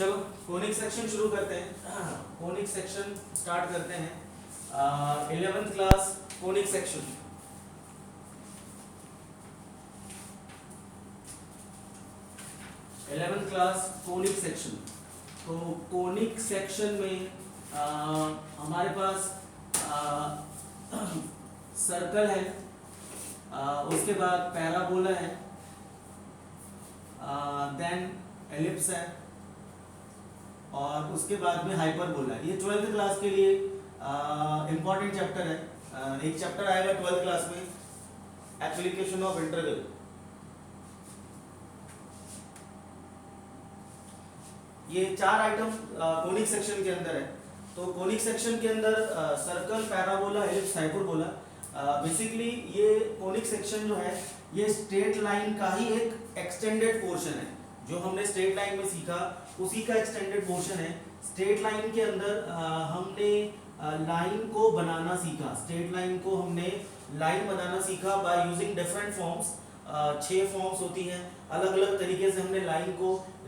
चलो conic section शुरू करते हैं। कोनिक सेक्शन स्टार्ट करते हैं। 11th class conic section. तो कोनिक सेक्शन में हमारे पास सर्कल है, उसके बाद पैराबोला है, देन एलिप्स है और उसके बाद में हाइपरबोला है। ये 12th क्लास के लिए इंपॉर्टेंट चैप्टर है। एक चैप्टर आएगा 12th क्लास में, एप्लीकेशन ऑफ इंटीग्रल। ये 4 आइटम कोनिक सेक्शन के अंदर है। तो कोनिक सेक्शन के अंदर circle, parabola, ellipse, hyperbola. Basically ये कोनिक सेक्शन जो है ये स्ट्रेट लाइन का ही एक एक्सटेंडेड पोर्शन है। जो हमने स्ट्रेट लाइन में सीखा उसी का एक्सटेंडेड पोर्शन है। स्ट्रेट लाइन के अंदर हमने लाइन को बनाना सीखा। स्ट्रेट लाइन को हमने लाइन बनाना सीखा by using different forms. 6 forms होती हैं। अलग अलग तरीके से हमने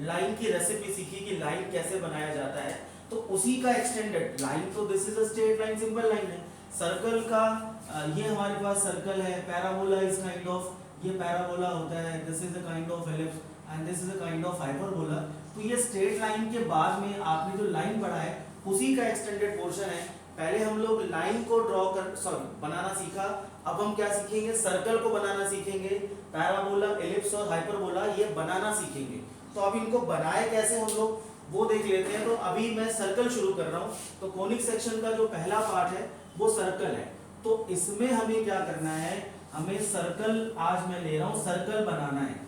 लाइन की रेसिपी सीखी कि लाइन कैसे बनाया जाता है। तो उसी का एक्सटेंडेड लाइन, तो this is a straight line, simple line है। सर्कल का ये हमारे पास सर्कल है। पैराबोला इज काइंड ऑफ, ये पैराबोला होता है। This is a kind of ellipse and this is a kind of hyperbola. तो ये स्ट्रेट लाइन के बाद में आपने जो लाइन पढ़ा है उसी का एक्सटेंडेड पोर्शन है। पहले हम लोग लाइन को बनाना सीखा। अब हम क्या सीखेंगे? सर्कल को बनाना सीखेंगे। पैराबोला, एलिप्स और हाइपरबोला ये बनाना सीखेंगे। तो अब इनको बनाए कैसे हम लोग वो देख लेते हैं। तो अभी मैं सर्कल शुरू कर रहा हूँ। तो कोनिक सेक्शन का जो पहला पार्ट है वो सर्कल है। तो इसमें हमें क्या करना है? हमें सर्कल, आज मैं ले रहा हूँ, सर्कल बनाना है।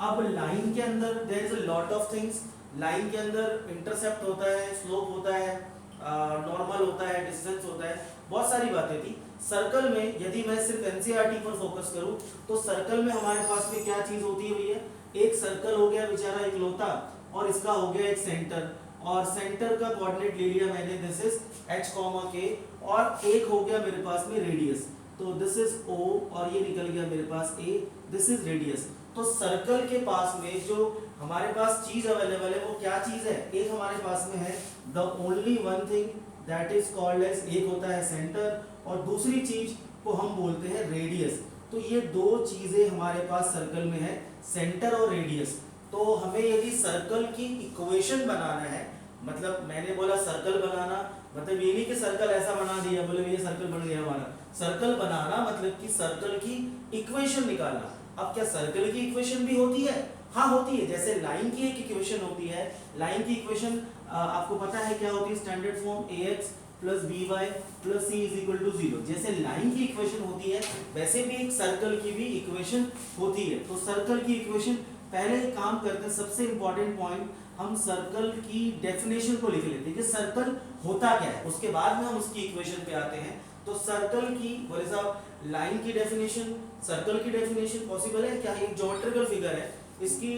अब लाइन के अंदर there is a lot of things. Line के अंदर इंटरसेप्ट होता है, स्लोप होता है, नॉर्मल होता है, डिस्टेंस होता है, बहुत सारी बातें थी। सर्कल में यदि मैं सिर्फ एनसीईआरटी पर फोकस करूं तो सर्कल में हमारे पास में क्या चीज होती है भैया? एक सर्कल हो गया बेचारा इकलौता, और इसका हो गया एक सेंटर, और सेंटर का कोऑर्डिनेट ले लिया मैंने, दिस इज h, k, और एक हो गया मेरे पास में रेडियस। तो दिस इज o और ये निकल गया मेरे पास a, दिस इज रेडियस। तो सर्कल के पास में जो हमारे पास चीज अवेलेबल है वो क्या चीज है? एक हमारे पास में है the only one thing that is called as, एक होता है सेंटर और दूसरी चीज को हम बोलते हैं रेडियस। तो ये दो चीजें हमारे पास सर्कल में है, सेंटर और रेडियस। तो हमें यदि सर्कल की इक्वेशन बनाना है, मतलब मैंने बोला सर्कल बनाना मतलब ये नहीं कि सर्कल ऐसा बना दिया बोले ये सर्कल बन गया हमारा। सर्कल बनाना मतलब कि सर्कल की इक्वेशन निकालना। अब क्या सर्कल की इक्वेशन भी होती है? हाँ होती है। जैसे लाइन की एक इक्वेशन होती है। लाइन की इक्वेशन आपको पता है क्या होती है? Standard form ax plus by plus c is equal to 0। जैसे लाइन की इक्वेशन होती है वैसे भी एक सर्कल की भी इक्वेशन होती है। तो सर्कल की इक्वेशन, पहले एक काम करते हैं, सबसे इंपॉर्टेंट पॉइंट, हम सर्कल की डेफिनेशन को लिख लेते हैं कि सर्कल होता क्या है, उसके बाद में हम उसकी इक्वेशन पे आते हैं। तो सर्कल की, बोले साहब, लाइन की डेफिनेशन, सर्कल की डेफिनेशन पॉसिबल है क्या? एक ज्योमेट्रिकल फिगर है, इसकी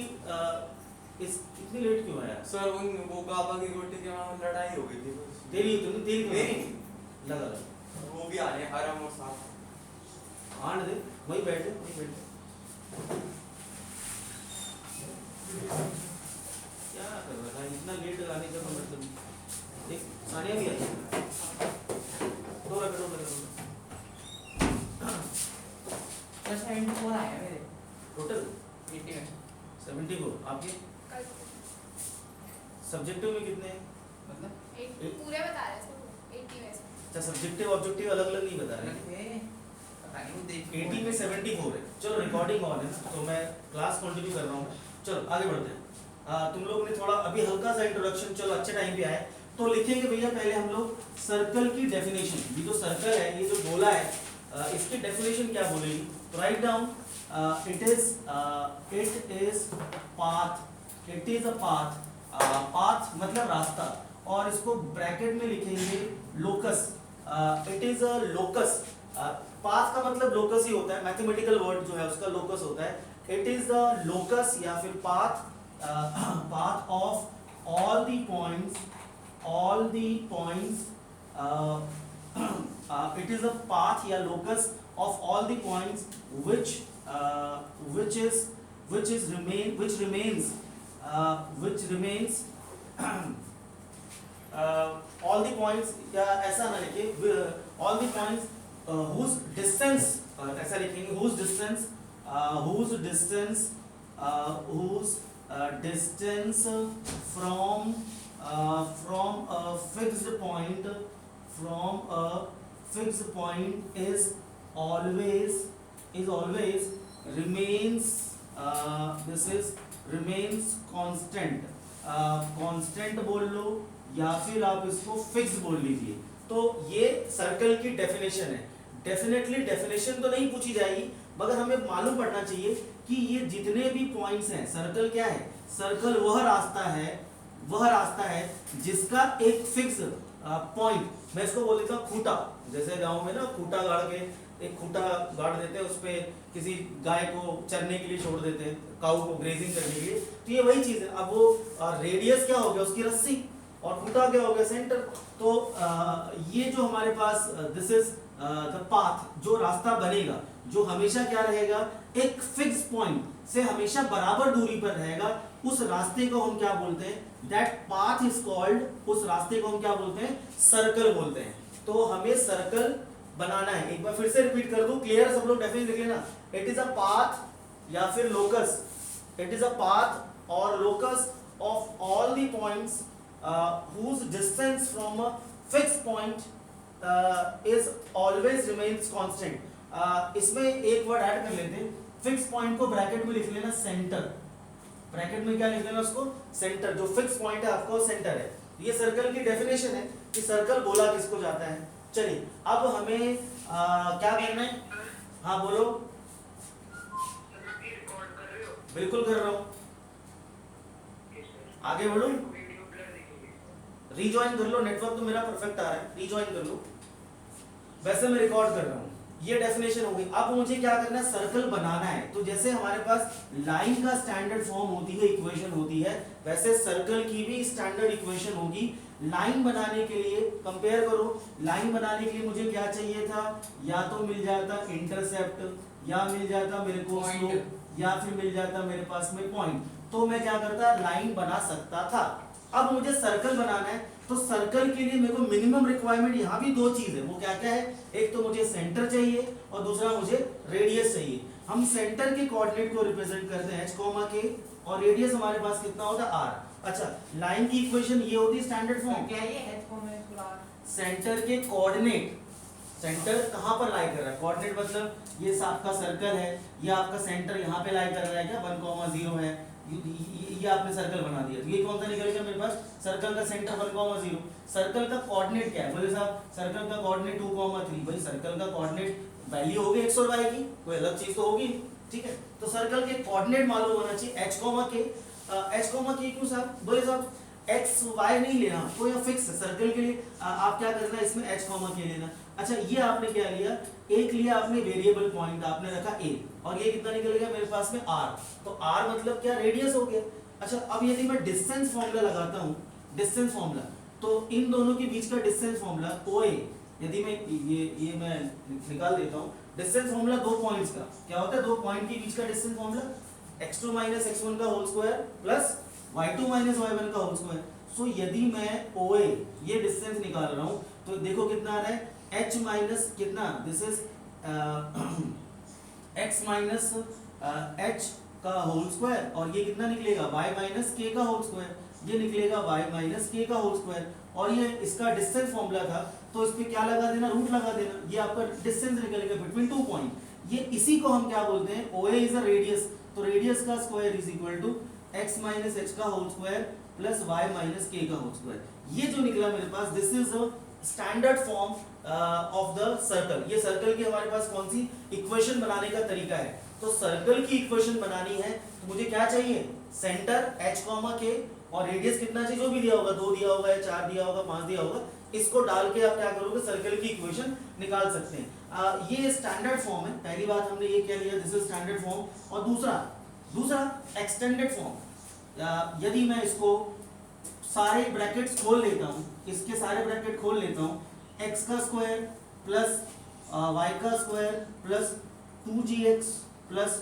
इतनी लेट क्यों आया सर? वो काबा की रोटी के वहां लड़ाई हो गई थी। तेरी नहीं लगा वो भी आ रहे हैं हरम और साथ आने दे, वहीं बैठे। क्या कर रहा था इतना लेट आने का मतलब? देख सानिया भी आई, दो रखो। 74 आया मेरे टोटल 80 में। 74। आपके सब्जेक्टिव में कितने हैं? मतलब पूरे बता रहे हैं 80 में से। अच्छा, सब्जेक्टिव ऑब्जेक्टिव अलग अलग नहीं बता रहे। पता नहीं वो देख 80 में 74 है। चलो रिकॉर्डिंग ऑन है तो मैं क्लास कंटिन्यू कर रहा हूँ। चलो आगे बढ़ते हैं। तुम लोग ने थोड़ा अभी हल्का सा इंट्रोडक्शन, चलो अच्छे टाइम पे आए। तो लिखेंगे भैया पहले हम लोग सर्कल की डेफिनेशन। ये जो सर्कल है, ये जो गोला है, इसकी डेफिनेशन क्या बोलेगी? तो write down, it is path. It is a path. Path मतलब रास्ता, और इसको ब्रैकेट में लिखेंगे locus. It is a locus. Path का मतलब लोकस ही होता है, मैथमेटिकल वर्ड जो है उसका लोकस होता है। इट इज द लोकस या फिर path, path of all the points, it is a path या locus of all the points which remains all the points, या ऐसा ना लिखिए, all the points whose distance, ऐसा लिखेंगे whose distance from a fixed point, is always remains, this is remains constant, constant बोल लो या फिर आप इसको फिक्स बोल लीजिए। तो ये सर्कल की डेफिनेशन है। डेफिनेटली डेफिनेशन तो नहीं पूछी जाएगी, मगर हमें मालूम पड़ना चाहिए कि ये जितने भी पॉइंट्स हैं, सर्कल क्या है, सर्कल वह रास्ता है जिसका एक फिक्स पॉइंट, मैं इसको बोल देता हूँ खूटा, जैसे गांव में ना खूटा गाड़ के एक खूटा गाड़ देते हैं, उस पे किसी गाय को चरने के लिए छोड़ देते हैं, काऊ को ग्रेजिंग करने के लिए, तो ये वही चीज है। अब वो रेडियस क्या हो गया उसकी, रस्सी, और खूटा क्या हो गया, सेंटर। तो ये जो हमारे पास दिस इज द पाथ, जो रास्ता बनेगा, जो हमेशा क्या रहेगा, एक फिक्स पॉइंट से हमेशा बराबर दूरी पर रहेगा, उस रास्ते को हम क्या बोलते हैं, दैट पाथ इज कॉल्ड, उस रास्ते को हम क्या बोलते हैं, सर्कल बोलते हैं। तो हमें सर्कल बनाना है। एक बार फिर से रिपीट कर दूं, क्लियर सब लोग डेफिनेशन लिख लेना। इट इज अ पाथ या फिर locus, it is a path or locus of all the points whose distance from a fixed point is always remains constant. इसमें एक वर्ड ऐड कर लेते हैं, फिक्स पॉइंट को ब्रैकेट में लिख लेना सेंटर, ब्रैकेट में क्या लिख लेना उसको, सेंटर। जो फिक्स पॉइंट है आपको सेंटर है। ये सर्कल की डेफिनेशन है कि सर्कल बोला किसको जाता है। चलिए अब हमें क्या करना है, हाँ बोलो। बिल्कुल कर रहा हूँ, आगे बढ़ो, रीजॉइन कर लो, नेटवर्क तो मेरा परफेक्ट आ रहा है, रीजॉइन कर लो। वैसे मैं रिकॉर्ड कर रहा हूँ, ये डेफिनेशन हो गई। अब मुझे क्या करना है, सर्कल बनाना है। तो जैसे हमारे पास लाइन का स्टैंडर्ड फॉर्म होती है, इक्वेशन होती है, वैसे सर्कल की भी स्टैंडर्ड इक्वेशन होगी। लाइन बनाने के लिए कंपेयर करो, लाइन बनाने के लिए मुझे क्या चाहिए था, या तो मिल जाता इंटरसेप्ट, या मिल जाता मेरे को स्लोप, या फिर मिल जाता मेरे पास में पॉइंट। तो मैं क्या करता, लाइन बना सकता था। अब मुझे सर्कल बनाना है, तो सर्कल के लिए मेरे को मिनिमम रिक्वायरमेंट यहाँ भी दो चीज है। वो क्या क्या है, एक तो मुझे सेंटर चाहिए और दूसरा मुझे रेडियस चाहिए। हम सेंटर के कोऑर्डिनेट को रिप्रेजेंट करते हैं h, k, और रेडियस हमारे पास कितना होता है r। अच्छा, लाइन की इक्वेशन ये होती है स्टैंडर्ड फॉर्म। क्या ये h, सेंटर के कोऑर्डिनेट, सेंटर कहाँ पर लाई कर रहा है, कोऑर्डिनेट मतलब ये आपका सर्कल है, ये आपका सेंटर यहाँ पे लाई कर रहा है क्या, 1,0 है, ये आपने सर्कल बना दिया। तो ये कौन सा निकलेगा मेरे पास, सर्कल का सेंटर 1,0। सर्कल का कोऑर्डिनेट क्या है, बोले साहब सर्कल का कोऑर्डिनेट 2,3। भाई सर्कल का कोऑर्डिनेट वैल्यू होगी x और y की, कोई अलग चीज तो होगी, ठीक है। तो सर्कल के कोऑर्डिनेट मालूम होना चाहिए, h, k क्यों साहब, बोले साहब x y नहीं लेना, तो यह फिक्स है। सर्कल के लिए आप क्या करना है, इसमें h, k लेना। अच्छा, ये आपने क्या लिया, एक लिया आपने वेरिएबल पॉइंट, आपने रखा a, और ये कितना निकल गया मेरे पास में r। तो r मतलब क्या, रेडियस हो गया। अच्छा, अब यदि मैं डिस्टेंस फॉर्मूला लगाता हूँ, डिस्टेंस फॉर्मूला, तो इन दोनों के बीच का डिस्टेंस फॉर्मूला OA, यदि मैं ये मैं निकाल देता हूँ, डिस्टेंस फॉर्मूला दो पॉइंट्स का क्या होता है, दो पॉइंट के बीच का डिस्टेंस फॉर्मूला x2 - x1 का whole square plus y2 - y1 का होल स्क्वायर। सो यदि मैं OA ये डिस्टेंस निकाल रहा हूँ, तो देखो कितना आ रहा है, h माइनस कितना, this is x minus h का होल स्क्वायर, और ये कितना निकलेगा, y माइनस k का होल स्क्वायर, ये निकलेगा y माइनस k का होल स्क्वायर। और ये इसका डिस्टेंस फॉर्मूला था, तो इस पे क्या लगा देना, रूट लगा देना, ये आपका डिस्टेंस निकलेगा बिटवीन टू पॉइंट। ये इसी को हम क्या बोलते हैं, OA इज अ रेडियस, तो रेडियस का square is equal to x minus h का whole square plus y minus k का होल स्क्वायर। ये जो निकला मेरे पास, this is a standard form of the circle. ये सर्कल की हमारे पास कौन सी इक्वेशन बनाने का तरीका है। तो सर्कल की इक्वेशन बनानी है तो मुझे क्या चाहिए, सेंटर h, k, और रेडियस कितना चाहिए, जो भी दिया होगा, 2 दिया होगा या 4 दिया होगा, 5 दिया होगा, इसको डाल के आप क्या करोगे, सर्कल की इक्वेशन निकाल सकते हैं। ये स्टैंडर्ड फॉर्म है, पहली बात हमने ये क्या लिया, दिस इज स्टैंडर्ड फॉर्म। और दूसरा एक्सटेंडेड फॉर्म। यदि मैं इसको सारे ब्रैकेट्स खोल लेता हूँ, इसके सारे ब्रैकेट खोल लेता हूँ, x का स्क्वायर प्लस y का square plus 2gx plus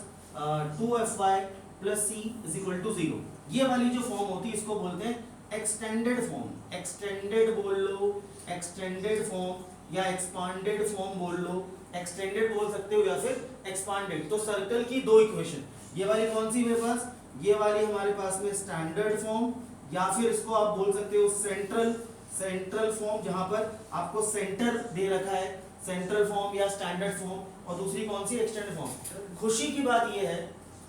2fy plus c is equal to 0, ये वाली जो फॉर्म होती है इसको बोलते हैं एक्सटेंडेड फॉर्म, एक्सटेंडेड बोल लो, एक्सटेंडेड फॉर्म या एक्सपांडेड फॉर्म बोल लो, एक्सटेंडेड बोल सकते हो या फिर एक्सपांडेड। तो सर्कल की दो इक्वेशन, ये वाली कौन सी मेरे पास, ये वाली हमारे पास में स्टैंडर्ड फॉर्म, या फिर इसको आप बोल सकते हो सेंट्रल फॉर्म, जहां पर आपको सेंटर दे रखा है, सेंट्रल फॉर्म या स्टैंडर्ड फॉर्म, और दूसरी कौन सी, एक्सटेंडेड फॉर्म। खुशी की बात ये है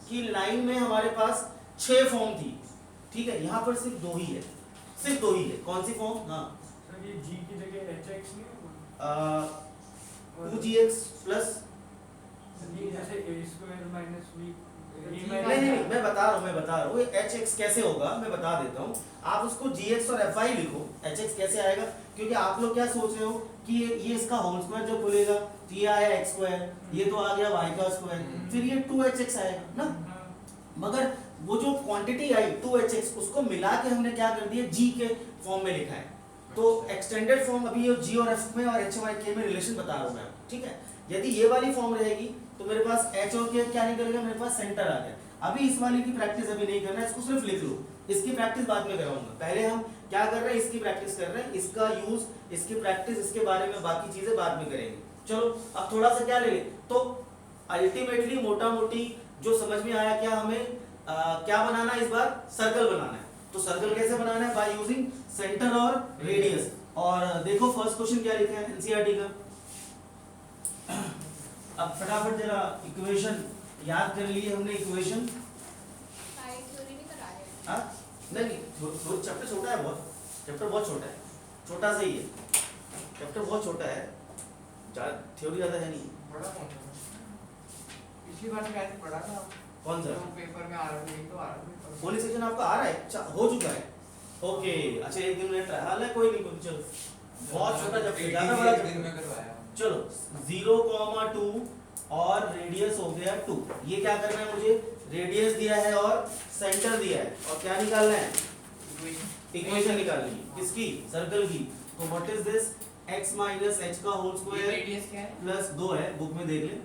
कि लाइन में हमारे पास 6 फॉर्म थी, ठीक है, यहाँ पर सिर्फ 2 ही है, सिर्फ 2 ही है। कौन सी फॉर्म, हाँ सर ये g की जगह hx नहीं 2gx प्लस, ये जैसे a स्क्वायर माइनस b नहीं मैं बता रहा हूँ ये hx कैसे होगा, मैं बता देता हूँ। आप उसको gx और fy लिखो, hx कैसे आएगा, क्योंकि आप लोग क्या सोच रहे हो कि ये इसका होल स्क्वायर जब खुलेगा तो ये आया x स्क्वायर, ये तो आ गया y का स्क्वायर, फिर ये 2hx आएगा ना, मगर वो जो क्वांटिटी आई 2hx उसको मिला के हमने क्या कर दिया, g के फॉर्म में लिखा है। तो एक्सटेंडेड फॉर्म अभी ये g और f में और h और k में रिलेशन बता रहा हूँ मैं, ठीक है। यदि ये वाली फॉर्म रहेगी तो मेरे पास h और k क्या निकलेगा, मेरे पास सेंटर आ गया। अभी इस वाली की प्रैक्टिस अभी नहीं करना है, इसको सिर्फ लिख लो, इसकी प्रैक्टिस बाद में कराऊंगा। पहले हम क्या कर रहे हैं, इसकी प्रैक्टिस कर रहे हैं, इसका यूज, इसकी प्रैक्टिस, इसके बारे में बाकी चीजें बाद में करेंगे। चलो अब थोड़ा सा क्या ले, तो अल्टीमेटली मोटा मोटी जो समझ में आया, क्या हमें क्या बनाना है इस बार, सर्कल बनाना है। तो सर्कल कैसे बनाना है, बाय यूजिंग सेंटर और रेडियस। और देखो फर्स्ट क्वेश्चन क्या लिखा है एनसीईआरटी का, अब फटाफट जरा इक्वेशन याद कर लिए हमने, इक्वेशन साइड थ्योरी नहीं करा रहे हैं। हाँ नहीं चैप्टर छोटा है बहुत, चैप्टर बहुत छोटा है, छोटा सा ही है चैप्टर, बहुत छोटा है, थ्योरी ज्यादा है नहीं। बड़ा कौन सा पिछली बार से कैसे पढ़ा था, कौन सा तो पेपर में आ रहा था, तो आ रहा था पोलिंग सेक्शन आपका आ रहा है, अच्छा हो चुका है, ओके अच्छा, एक दिन में ट्रायल है, कोई नहीं कोई, चलो बहुत छोटा चैप्टर, ज्यादा बड़ा दिन में चैप्टर। करवाया। चलो 0,2 और रेडियस हो गया 2, ये क्या करना है मुझे, रेडियस दिया है और सेंटर दिया है, और क्या निकालना है, इक्वेशन निकालनी है किसकी, सर्कल की। तो what is this, x minus H का होल स्क्वायर रेडियस क्या है, प्लस 2 है, बुक में देख ले,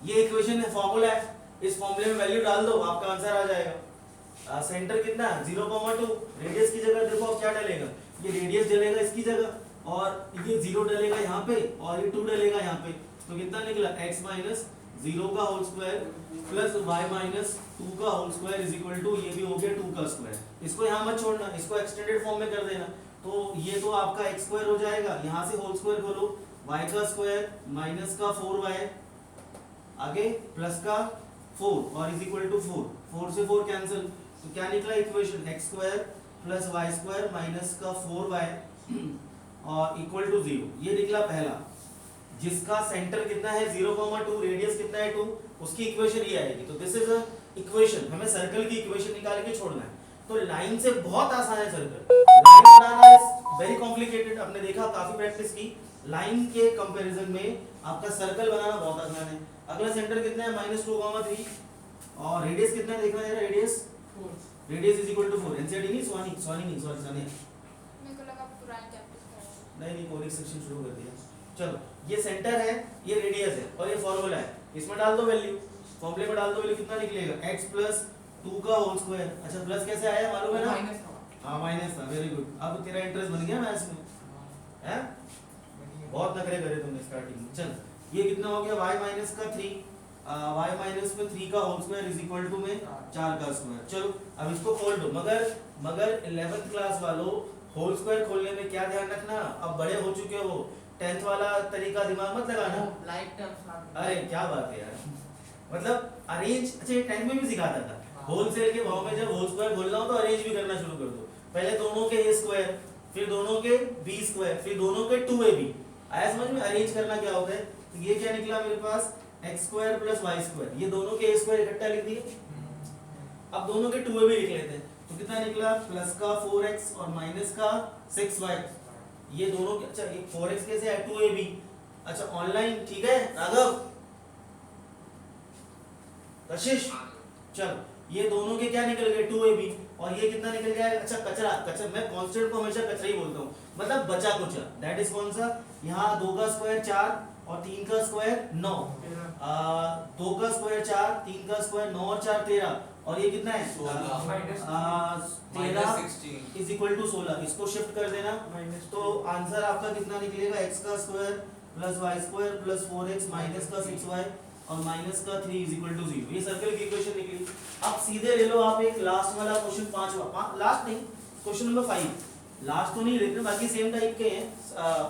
ये इक्वेशन है, फॉर्मूला है, इस फॉर्मूले में वैल्यू डाल दो, आपका आंसर आ जाएगा। सेंटर कितना है 0,2, रेडियस की जगह देखो अब क्या डलेगा, ये रेडियस डलेगा इसकी जगह, और ये 0 डलेगा यहाँ पे, और ये 2 डलेगा यहाँ पे, तो कितना निकला, x माइनस 0 का whole square plus y minus 2 का whole square is equal to, ये भी हो गया 2 का स्क्वायर। इसको यहाँ मत छोड़ना, इसको एक्सटेंडेड फॉर्म में कर देना, तो ये तो आपका x स्क्वायर हो जाएगा, यहाँ से होल स्क्वायर खोलो, y का स्क्वायर माइनस का 4y, आगे प्लस का 4 और इज इक्वल टू 4, 4 से 4 कैंसिल, तो क्या निकला equation, x square plus y square minus का 4y और इक्वल टू 0, ये निकला पहला, जिसका सेंटर कितना है 0,2, रेडियस कितना है 2, उसकी इक्वेशन ये आएगी। तो दिस इज अ इक्वेशन, हमें सर्कल की इक्वेशन निकाल के छोड़ना है। तो लाइन से बहुत आसान है circle, line banana is very complicated, आपने देखा काफी प्रैक्टिस की, लाइन के कंपैरिजन में आपका सर्कल बनाना बहुत आसान है। अगला सेंटर कितना है -2,3, और रेडियस कितना है देखना है, radius is equal to 4, NCERT नहीं, सॉरी मेरे को लगा पुराने चैप्टर कर रहे हैं। नहीं कोनिक सेक्शन शुरू कर दिया। चलो ये सेंटर है, ये रेडियस है, और ये फॉर्मूला है, इसमें डाल दो वैल्यू, फॉर्मूले में डाल दो वैल्यू, कितना निकलेगा, x प्लस 2 का होल स्क्वायर, अच्छा प्लस कैसे आया मालूम है ना, माइनस था, हाँ माइनस था, वेरी गुड, अब तेरा इंटरेस्ट बन गया मैथ्स में, हैं बहुत नखरे करे तुमने स्टार्टिंग में। चल ये कितना हो गया, y माइनस का 3, y माइनस में 3 का whole square is equal to में 4 का स्क्वायर। चलो अब इसको खोल दो, मगर 11th क्लास वालों होल स्क्वायर खोलने में क्या ध्यान रखना, अब बड़े हो चुके हो, 10th वाला तरीका दिमाग मत लगाना। लाइक टर्म्स ना, अरे क्या बात है यार, मतलब अरेंज, अच्छा 10th में भी सिखाता था, होलसेल के भाव में जब होल स्क्वायर बोलना हो तो अरेंज भी करना शुरू कर दो, पहले दोनों के a स्क्वायर, फिर दोनों के b स्क्वायर, फिर दोनों के 2ab, आया समझ में, अरेंज करना क्या होता है। तो ये क्या निकला मेरे पास, x square plus y square, ये दोनों के a स्क्वायर इकट्ठा लिख दिए, अब दोनों के 2ab लिख लेते हैं, तो कितना निकला, प्लस का 4x और माइनस का 6y, ये दोनों के, अच्छा ये 4x कैसे है 2ab, अच्छा ऑनलाइन ठीक है राघव, कशिश, चलो ये दोनों के क्या निकल गए 2ab, और ये कितना निकल गया, अच्छा कचरा, मैं कांस्टेंट को हमेशा कचरा ही बोलता हूँ, मतलब बचा कुचा, दैट इज कौन सा, यहाँ 2 का स्क्वायर 4 और 3 का स्क्वायर 9, 2 का स्क्वायर 4, 3 का स्क्वायर 9 और 4 13, और ये कितना है 13 -16 इज इक्वल टू 16, इसको शिफ्ट कर देना माइनस तो आंसर आपका कितना निकलेगा x का square plus y square plus 4x minus का 6y और माइनस का 3 इज इक्वल टू 0। ये सर्कल की इक्वेशन निकली। अब सीधे ले लो आप एक लास्ट वाला क्वेश्चन, पांचवा, लास्ट नहीं, क्वेश्चन नंबर 5, लास्ट तो नहीं लेते बाकी सेम टाइप के हैं।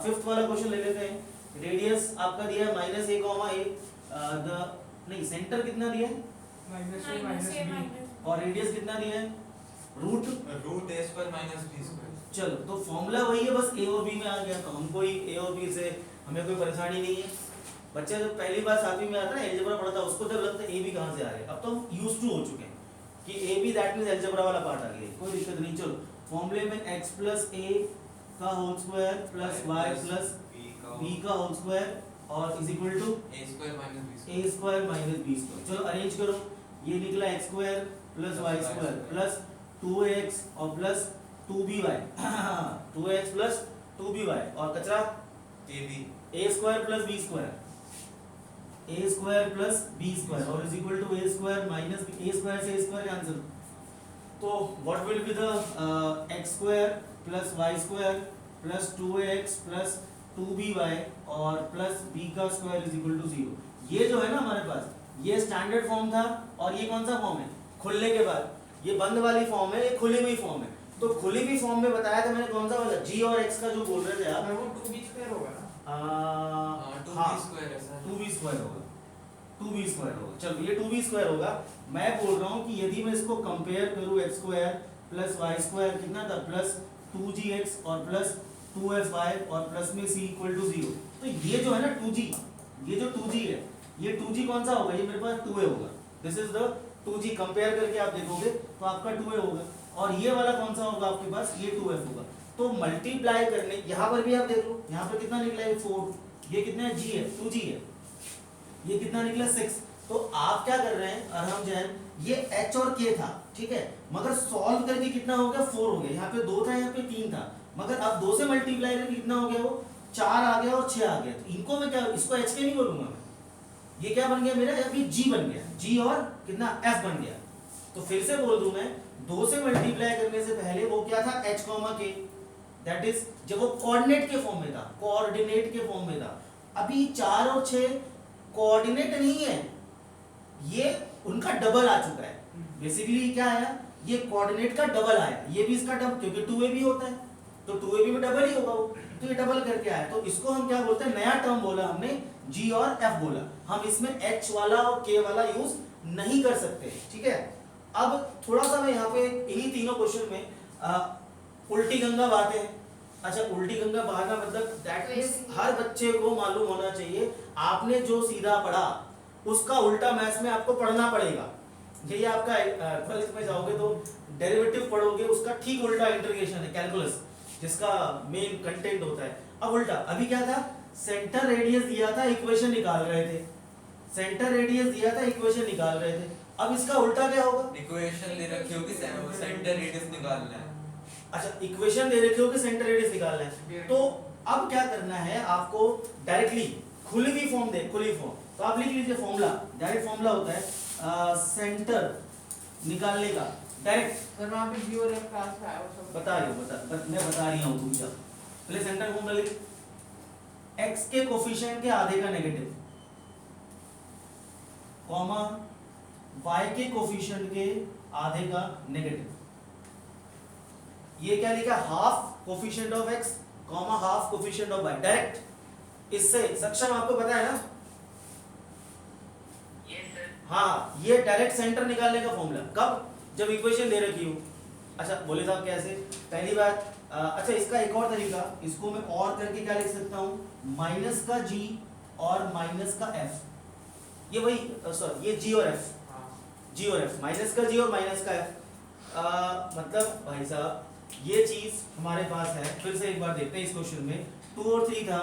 फिफ्थ वाला क्वेश्चन ले लेते हैं। रेडियस आपका दिया है -a, द नहीं सेंटर कितना दिया है माइनस ए माइनस बी और रेडियस कितना दिया है root. Root a square minus b square. चलो तो फॉर्मूला वही है, बस ए और बी में आ गया तो हमको ही ए और बी से हमें कोई परेशानी नहीं है। बच्चा जब पहली बार सातवीं में आता है ना अलजेब्रा पढ़ता है उसको जब लगता है ए बी कहाँ से आ रहे हैं, अब तो हम यूज्ड टू हो चुके हैं कि A B that means algebra वाला पार्ट आ गया, कोई दिक्कत नहीं। चलो फॉर्मूले में x प्लस a का whole square plus y plus b का होल स्क्वायर और is equal to a square minus b square. a square minus b square. चलो अरेंज करो, ये निकला x square plus y square plus 2x और plus 2by 2x plus 2by और कचरा ab a square plus b square, a square plus b square और is equal to a square minus b। a square से a square cancel, तो what will be the x square plus y square plus 2x plus 2by और plus b का square is equal to 0। ये जो है ना हमारे पास ये स्टैंडर्ड फॉर्म था और ये कौन सा फॉर्म है खुलने के बाद, ये बंद वाली फॉर्म है, ये खुली हुई फॉर्म है। तो खुली हुई फॉर्म में बताया था मैंने कौन सा वाला g और x का जो बोल रहे थे आप, वो 2b स्क्वायर होगा ना। हाँ 2b स्क्वायर है सर। 2b स्क्वायर होगा, 2b स्क्वायर होगा। चलो ये 2b स्क्वायर होगा। मैं बोल रहा हूँ कि यदि मैं इसको कंपेयर करूँ x square plus y square कितना था प्लस 2gx और प्लस 2fy और प्लस में c इक्वल टू 0, तो ये जो है ना 2g, ये जो 2g है ये 2g कौन सा होगा, ये मेरे पास 2a होगा। This is the 2g, compare करके आप देखोगे तो आपका 2a होगा और ये वाला कौन सा होगा आपके पास, ये 2f होगा। तो मल्टीप्लाई करने यहाँ पर भी आप देख लो, यहाँ पर कितना निकला है 4, ये कितना है g है 2g है, ये कितना निकला 6। तो आप क्या कर रहे हैं अरहम जैन, ये h और k था ठीक है, मगर सॉल्व करके कितना हो गया 4 हो गया, यहाँ पे 2 था यहाँ पे 3 था, मगर अब 2 से मल्टीप्लाई करके कितना हो गया वो 4 आ गया और 6 आ गया। तो इनको मैं क्या, इसको h के नहीं बोलूंगा मैं, ये क्या बन गया मेरा, अभी g बन गया, g और कितना f बन गया। तो फिर से बोल दूं मैं 2 से मल्टीप्लाई करने से पहले वो क्या था h k, दैट इज जब वो कोऑर्डिनेट के फॉर्म में था, कोऑर्डिनेट के फॉर्म में था। अभी 4 और 6 कोऑर्डिनेट नहीं है, ये उनका डबल आ चुका है। बेसिकली क्या आया, ये कोऑर्डिनेट का डबल आया, ये भी इसका डबल, क्योंकि 2a भी होता है तो 2a में डबल ही होगा वो, तो ये डबल करके आया। तो इसको हम क्या बोलते हैं, नया टर्म बोला हमने g और f बोला, हम इसमें h वाला और k वाला यूज नहीं कर सकते ठीक है। अब थोड़ा सा मैं यहाँ पे इन्हीं तीनों क्वेश्चन में उल्टी गंगा बहाते हैं। अच्छा उल्टी गंगा बहाना मतलब दैट मींस हर बच्चे को मालूम होना चाहिए, आपने जो सीधा पढ़ा उसका उल्टा मैथ्स में आपको पढ़ना पड़ेगा। ये आपका 12th में जाओगे तो डेरिवेटिव पढ़ोगे, उसका ठीक उल्टा इंटीग्रेशन है कैलकुलस, जिसका मेन कंटेंट होता है। अब उल्टा, अभी क्या था, सेंटर रेडियस दिया था इक्वेशन निकाल रहे थे, सेंटर रेडियस दिया था इक्वेशन निकाल रहे थे। अब इसका उल्टा क्या होगा, इक्वेशन ले रखी होगी सेंटर रेडियस निकालना है। अच्छा इक्वेशन दे रखी होगी सेंटर रेडियस निकालना है, तो अब क्या करना है आपको, डायरेक्टली खुली हुई फॉर्म दे, खुली फॉर्म, तो आप लिख लीजिए फॉर्मूला, डायरेक्ट फॉर्मूला होता है सेंटर निकालने का डायरेक्ट। सर वहाँ पे g और f कहाँ से आया वो सब बता रही हूँ, मैं बता रही हूँ तुमसे। पहले सेंटर फॉर्मूला लिख, x के कोफिशिएंट के आधे का नेगेटिव कॉमा y के कोफिशिएंट के आधे का नेगेटिव, ये क्या लिखा, half coefficient of x comma half coefficient of y। Direct इससे सक्षम आपको पता है ना, हाँ ये डायरेक्ट सेंटर निकालने का फॉर्मूला, कब, जब इक्वेशन दे रखी हो। अच्छा बोले साहब कैसे, पहली बात अच्छा इसका एक और तरीका, इसको मैं और करके क्या लिख सकता हूँ, माइनस का g और माइनस का f, ये वही सॉरी ये g और f, g और f, माइनस का g और माइनस का f। मतलब भाई साहब ये चीज हमारे पास है, फिर से एक बार देखते हैं इस क्वेश्चन में 2 और 3 था,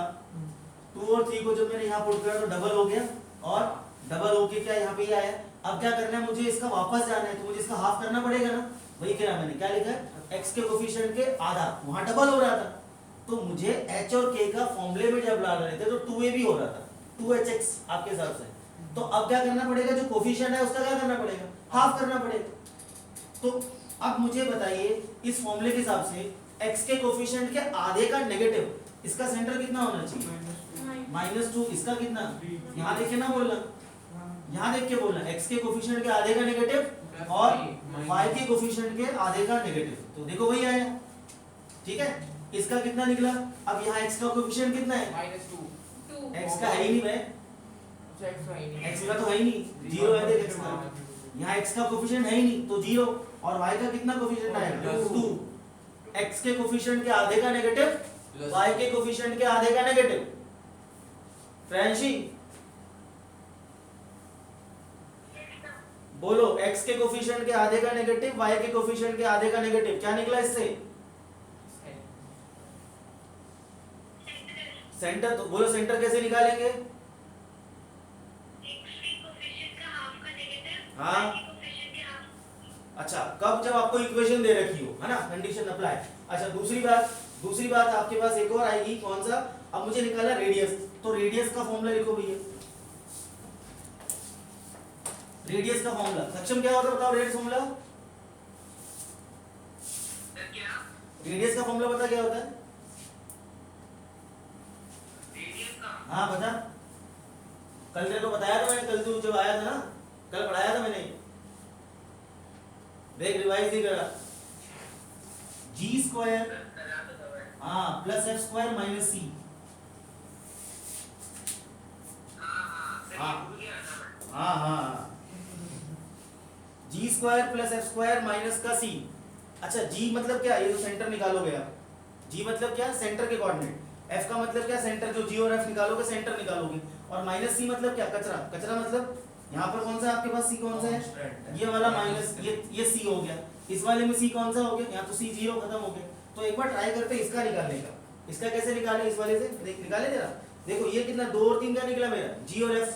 2 और 3 को जब मैंने यहाँ पुट किया तो डबल हो गया और डबल होके क्या यहाँ पे ही आया। अब क्या करना है, मुझे इसका वापस जाना है तो मुझे इसका हाफ करना पड़ेगा ना, वही कह रहा मैंने, क्या लिखा है x के कोफिशिएंट के आधा, वहां डबल हो रहा था तो मुझे h और k का फॉर्मूले में जब ला रहे थे तो 2a भी हो रहा था, 2hx आपके हिसाब से तो अब क्या करना पड़ेगा, जो कोफिशिएंट है उसका क्या करना पड़ेगा, हाफ करना पड़ेगा। तो अब मुझे बताइए इस फॉर्मूले के हिसाब से x के कोफिशिएंट के आधे का नेगेटिव, इसका सेंटर कितना होना चाहिए, -2, इसका कितना, यहाँ देख के ना बोलना, यहाँ देख के बोलना, x के कोफिशिएंट के आधे का नेगेटिव और y के कोफिशिएंट के आधे का नेगेटिव, तो देखो वही आया, ठीक है। इसका कितना निकला, अब यहाँ x का कोफिशिएंट कितना है, -2 x का है ही नहीं भाई, x का तो है ही नहीं, 0 है देख x का, यहाँ x का कोफिशिएंट है ही नहीं तो 0, और y का कितना कोफिशिएंट आएगा 2, x के कोफिशिएंट के आधे का नेगेटिव, y के कोफिशिएंट के आधे का नेगेटिव। फ्रेंडशी बोलो, x के कोफिशिएंट के आधे का नेगेटिव, y के कोफिशिएंट के आधे का नेगेटिव, क्या निकला इससे, सेंटर। तो बोलो सेंटर कैसे निकालेंगे, हाँ अच्छा, कब, जब आपको इक्वेशन दे रखी हो, है ना, कंडीशन अप्लाई। अच्छा दूसरी बात आपके पास एक और आएगी, कौन सा, अब मुझे निकाला रेडियस, तो रेडियस का फॉर्मूला लिखो भैया, रेडियस का फॉर्मूला, सक्षम क्या होता है बताओ, रेडियस फॉर्मूला, रेडियस का फॉर्मूला पता क्या होता है, हाँ बता, कल तेरे को बताया था मैंने, कल तू जब आया था ना, कल पढ़ाया था मैंने, देख रिवाइज नहीं करा, g² हाँ प्लस f² माइनस c, हाँ g² प्लस f² माइनस का c। अच्छा g मतलब क्या, ये तो सेंटर निकालोगे आप, g मतलब क्या, सेंटर के कोऑर्डिनेट, f का मतलब क्या, सेंटर, जो g और f निकालोगे सेंटर निकालोगे, और माइनस c मतलब क्या, कचरा, कचरा मतलब यहाँ पर कौन सा है आपके पास, c कौन सा है, ये वाला माइनस, ये c हो गया, इस वाले में c कौन सा हो गया, यहाँ तो c 0 खत्म हो गया। तो एक बार ट्राई करते हैं इसका निकालने का, इसका कैसे निकाले, इस वाले से निकाले जरा, देखो ये कितना 2 और 3 क्या निकला मेरा, g और f,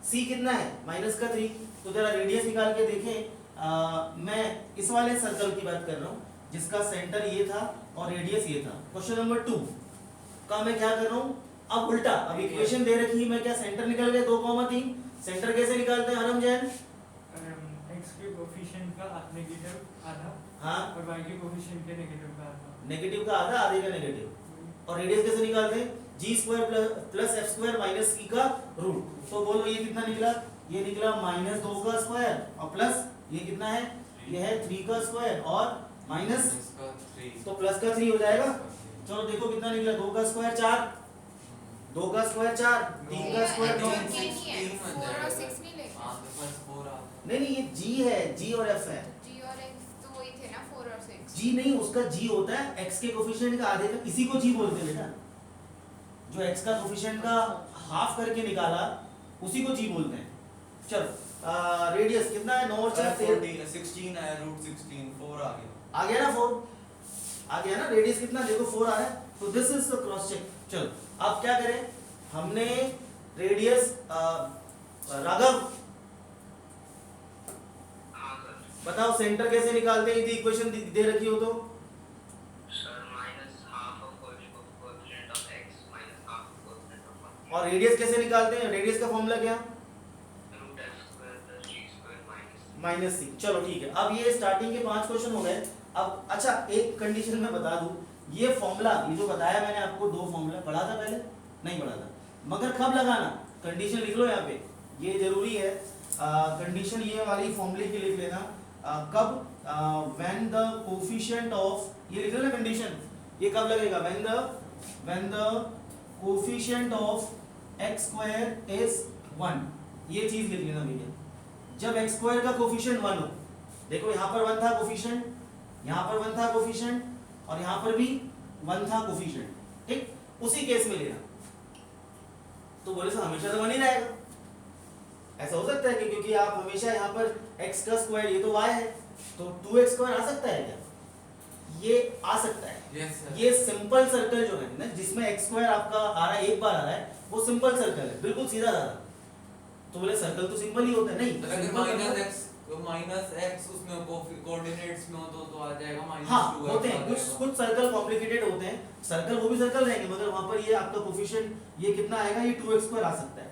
c कितना है -3, तो जरा रेडियस निकाल के देखें। मैं इस वाले सर्कल की बात कर रहा हूँ जिसका सेंटर ये था और रेडियस ये था। क्वेश्चन नंबर 2 का मैं क्या कर रहा हूँ, अब उल्टा, अब इक्वेशन दे रखी है, मैं क्या, सेंटर निकल गया 2,3, सेंटर कैसे निकालते हैं आनंद जैन, x के कोफिशिएंट का नेगेटिव आधा, हाँ, और y के कोफिशिएंट के नेगेटिव का आधा, नेगेटिव का आधा, आधे का नेगेटिव, और रेडियस कैसे निकालते हैं, g² plus f² minus c का रूट। तो बोलो ये कितना निकला, ये निकला -2 का स्क्वायर, और प्लस ये कितना है, ये है 3 का स्क्वायर, और माइनस, तो प्लस का 3 हो जाएगा। चलो देखो कितना निकला, 2 का स्क्वायर 4, 2 का स्क्वायर 4, 3 का स्क्वायर 9, नहीं ये g है, g और f है, जी और एक्स तो वही थे ना 4 और 6। g नहीं, उसका g होता है x के कोफिशिएंट का आधे का, इसी को g बोलते हैं बेटा, जो x का कोफिशिएंट का हाफ करके निकाला उसी को g बोलते हैं। चलो रेडियस कितना है, 9 और 4 16 है, √16 4 आ गया ना, 4 आ गया ना, रेडियस कितना देखो 4 आ रहा है, तो this is the cross check. चलो अब क्या करें, हमने रेडियस, राघव बताओ सेंटर कैसे निकालते हैं, यदि इक्वेशन दे रखी हो तो, और रेडियस कैसे निकालते हैं, रेडियस का फॉर्मूला क्या, -c। चलो ठीक है, अब ये स्टार्टिंग के 5 क्वेश्चन हो गए। अब अच्छा एक कंडीशन में बता दूं, ये फॉर्मूला, ये जो बताया मैंने आपको 2 फॉर्मूला पढ़ा था पहले, नहीं पढ़ा था, मगर कब लगाना, कंडीशन लिख लो यहाँ पे, ये जरूरी है, कंडीशन ये वाली फॉर्मूले की लिख लेना, कब, व्हेन द कोफिशिएंट ऑफ, ये लिख लेना कंडीशन, ये कब लगेगा, when the coefficient of x² is 1, ये चीज लिख लेना भैया, जब x² का कोफिशिएंट 1 हो, देखो यहाँ पर 1 था कोफिशिएंट, यहाँ पर 1 था कोफिशिएंट, और यहाँ पर भी 1 था कोफिशिएंट, ठीक, उसी केस में लेना, तो बोले सर हमेशा तो 1 ही रहेगा, ऐसा हो सकता है कि क्योंकि आप हमेशा यहाँ पर x का स्क्वायर, ये तो y है, तो 2x² आ सकता है क्या, ये आ सकता है। Yes, sir. ये सिंपल सर्कल जो है ना, जिसमें x² आपका आ रहा है, एक बार आ रहा है, वो सिंपल सर्कल है, बिल्कुल सीधा साधा, तो बोले सर्कल तो सिंपल ही होता है, नहीं अगर -x उसमें कोऑर्डिनेट्स में हो तो आ जाएगा -2, हाँ होते हैं कुछ सर्कल कॉम्प्लिकेटेड होते हैं, सर्कल वो भी सर्कल रहेंगे, मगर वहां पर ये आपका कोफिशिएंट ये कितना आएगा, ये 2x² आ सकता है।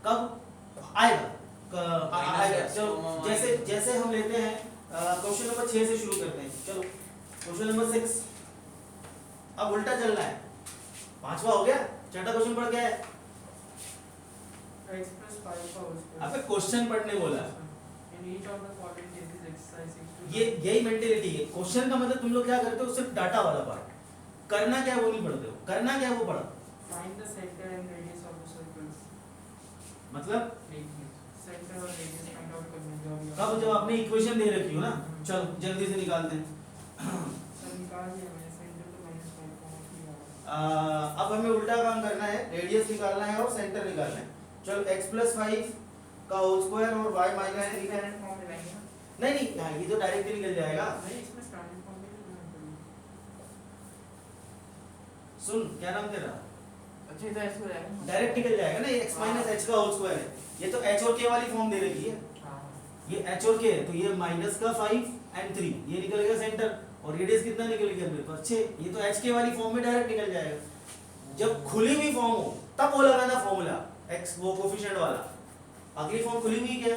कब, आएगा Minus आएगा। x, चलो comma जैसे minus। जैसे हम लेते हैं क्वेश्चन नंबर 6 से शुरू करते हैं। चलो क्वेश्चन नंबर 6, अब उल्टा चलना है, पांचवा हो गया, छठा क्वेश्चन पढ़ क्या है? x plus 5 का होल स्क्वायर। अबे क्वेश्चन पढ़ने बोला। In each of the following cases exercise 6 to ये यही मेंटेलिटी है। क्वेश्चन का मतलब तुम लोग क्या करते हो, सिर्फ डाटा वाला पार्ट, करना क्या है वो नहीं पढ़ते हो, करना क्या है वो पढ़ो। find the center and radius of the circles। मतलब सेंटर और रेडियस फाइंड आउट करना है जो अभी कब, जब आपने इक्वेशन दे रखी हो ना। चलो जल्दी से निकालते हैं। सर निकाल दिया मैंने, सेंटर तो -5 का अब हमें उल्टा काम करना है, रेडियस निकालना है और सेंटर निकालना है। चलो x + 5 का होल स्क्वायर और y - 3 का, करंट फॉर्म में लाएंगे ना। नहीं नहीं हाँ, ये तो डायरेक्ट ही निकल जाएगा। नहीं इसमें स्टैंडर्ड फॉर्म में भी करना पड़ेगा। सुन, क्या नाम तेरा? अच्छा इधर ऐसे हो जाएगा डायरेक्ट निकल जाएगा ना, x - h का होल स्क्वायर है। ये तो h और k वाली फॉर्म दे रखी है, हाँ ये h और k है, तो ये -5 and 3 ये निकल गया सेंटर, और रेडियस कितना निकल गया मेरे पास 6। ये तो h k वाली फॉर्म में डायरेक्ट निकल जाएगा। जब खुली हुई फॉर्म हो तब वो लगाना फॉर्मूला, x वो कोफिशिएंट वाला। अगली फॉर्म खुली हुई क्या,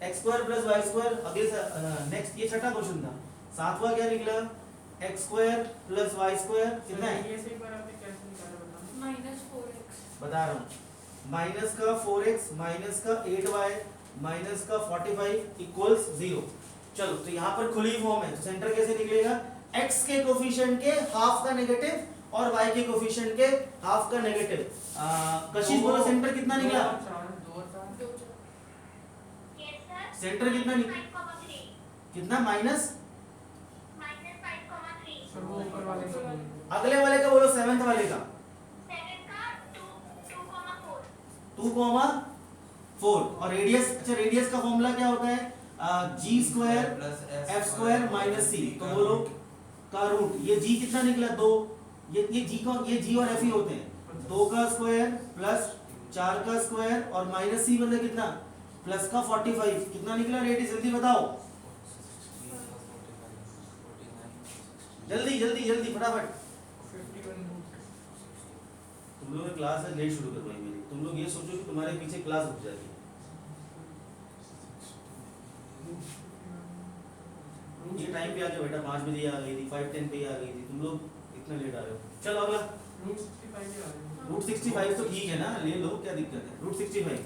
x² + y²। अगले नेक्स्ट ये छठा क्वेश्चन था। सातवां क्या निकला, x² + y² कितना है? ये से एक बार आपने कैसे निकाला बताओ। -4x। बता रहा हूँ, -4x -8y -45 = 0। चलो तो यहाँ पर खुली फॉर्म है, तो सेंटर कैसे निकलेगा, x के कोफिशिएंट के हाफ का नेगेटिव और y के कोफिशिएंट के हाफ का नेगेटिव। कशिश बोलो सेंटर कितना निकला, 2 और 4 2 सेंटर कितना कितना माइनस, सर वो ऊपर वाले का बोलिए। अगले वाले का बोलो, सेवेंथ वाले का 2,4 और रेडियस। अच्छा रेडियस का फॉर्मूला क्या होता है, g² f² - c। तो बोलो का रूट, ये g कितना निकला 2, ये g का, ये g और f ही होते हैं। 2 का स्क्वायर प्लस 4 का स्क्वायर और -c मतलब कितना, प्लस का 45 कितना निकला रेडियस, जल्दी बताओ, जल्दी जल्दी जल्दी फटाफट। 51 तुम लोग क्लास लेट शुरू करवाई मेरी, तुम लोग ये सोचो कि तुम्हारे पीछे क्लास रुक जाती है। ये टाइम पे आ गया बेटा, 5 बजे आ गई थी, 5:10 पे आ गई थी, तुम लोग इतना लेट आ रहे हो। चलो अगला, रूट 65 ही आ रहा है। रूट 65 तो ठीक है ना, ले लो, क्या दिक्कत है, रूट 65।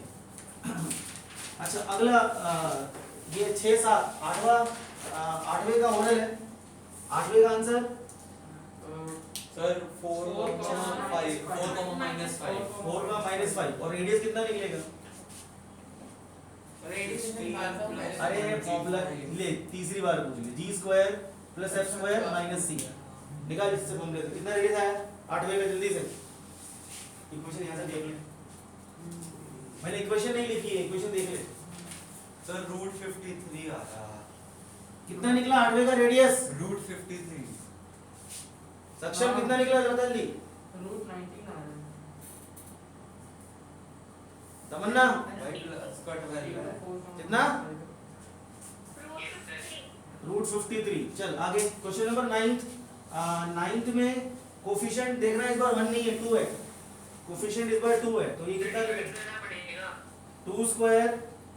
अच्छा अगला ये 6 7 8वें का मॉडल है, 8वें का आंसर सर 4, 5 4, -4 का -5 और रेडियस कितना निकलेगा। रेडियस निकालना है। अरे फॉर्मूला ले, तीसरी बार पूछ ले, g² + f² - c निकाल, इससे फॉर्मूले से कितना रेडियस आया 8वें का, जल्दी से इक्वेशन यहां से देख ले, मैंने इक्वेशन नहीं लिखी है, इक्वेशन देख ले। सर रूट 53 आ रहा, कितना निकला 8वें का रेडियस, रूट 53 सक्षम कितना निकला बता जल्दी। रूट 19 आ रहा है। तमन्ना भाई कट वैल्यू कितना? रूट 53। चल आगे क्वेश्चन नंबर 9th में कोफिशिएंट देखना, इस बार 1 नहीं है 2 है, कोफिशिएंट इस बार 2 है, तो ये कितना निकलेगा 2²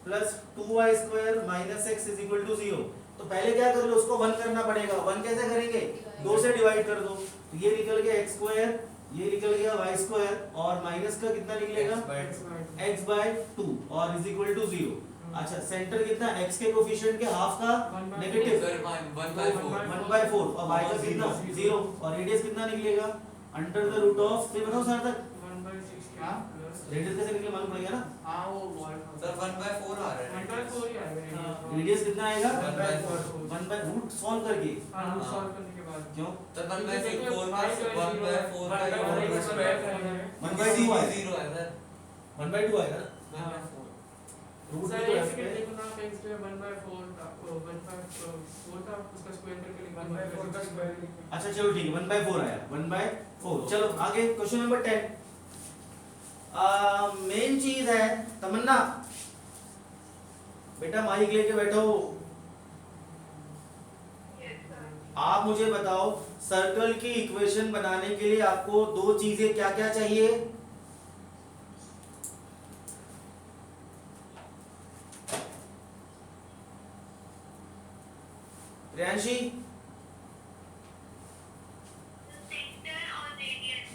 + 2y² - x = 0। तो पहले क्या कर लो, उसको 1 करना पड़ेगा। 1 कैसे करेंगे, 2 से डिवाइड कर दो, तो ये निकल गया x², ये निकल गया y² और माइनस का कितना निकलेगा x/2 और = 0। अच्छा सेंटर कितना, x के कोफिशिएंट के हाफ का नेगेटिव सर 1/4 1/4 और y का कितना 0 और रेडियस कितना निकलेगा √, फिर बताओ सर तक 1/60 प्लस रेडियस कैसे निकले मालूम पड़ेगा ना। हाँ वो बॉल सर 1/4 आ रहा है 1/4 ही आएगा रेडियस कितना आएगा 1/4 1/रूट सॉल्व करके, हाँ रूट सॉल्व करने के बाद क्यों सर 1/4 का 1/4 का 1/2 आएगा 0 है सर 1/2 आएगा ना, 1/4 रूट सर तो एक है सेकंड पे। देखो ना, x जो है 1/4 का 1/4 था, उसका स्क्वायर करके लिखा 1/4 का स्क्वायर अच्छा चलो ठीक है 1/4 आया 1/4। चलो आगे क्वेश्चन नंबर 10। मेन चीज है तमन्ना, बेटा माइक लेके बैठो। आप मुझे बताओ सर्कल की इक्वेशन बनाने के लिए आपको 2 चीजें क्या क्या चाहिए।